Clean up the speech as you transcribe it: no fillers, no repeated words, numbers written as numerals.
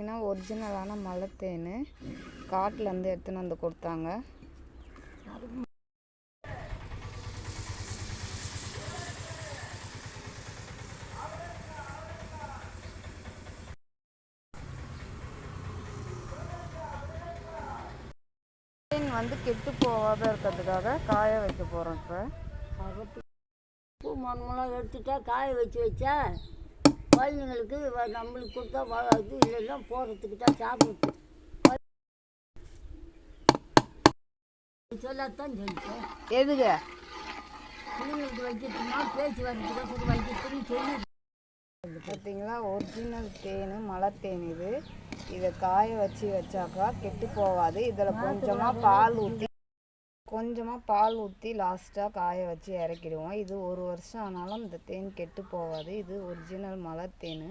ஏன்னா ஒரிஜினலான மலைத்தேன் காட்டிலேருந்து எடுத்துன்னு வந்து கொடுத்தாங்க. தேன் வந்து கெட்டு போகாத இருக்கிறதுக்காக காய வைக்க போகிறோம். இப்போ பூ மண்மெல்லாம் எடுத்துட்டா காய வச்சா குழந்தைங்களுக்கு நம்மளுக்கு கொடுத்தா இது இல்லைன்னா போகிறதுக்கு தான் சாப்பிடுது சொல்லத்தான் சொல்லிட்டேன். எதுக்கு பிள்ளைங்களுக்கு வைக்கிறதுனா பேச்சு வர்றதுக்கு வைக்கிறதுன்னு சொல்லி பார்த்தீங்களா, ஒரிஜினல் தேன் மலைத்தேன் இது. இதை காய வச்சாக்கா கெட்டு போகாது. இதில் கொஞ்சமாக பால் ஊற்றி லாஸ்ட்டாக காய வச்சு இறக்கிடுவோம். இது 1 வருஷம் ஆனாலும் இந்த தேன் கெட்டு போகாது. இது ஒரிஜினல் மலைத்தேன்.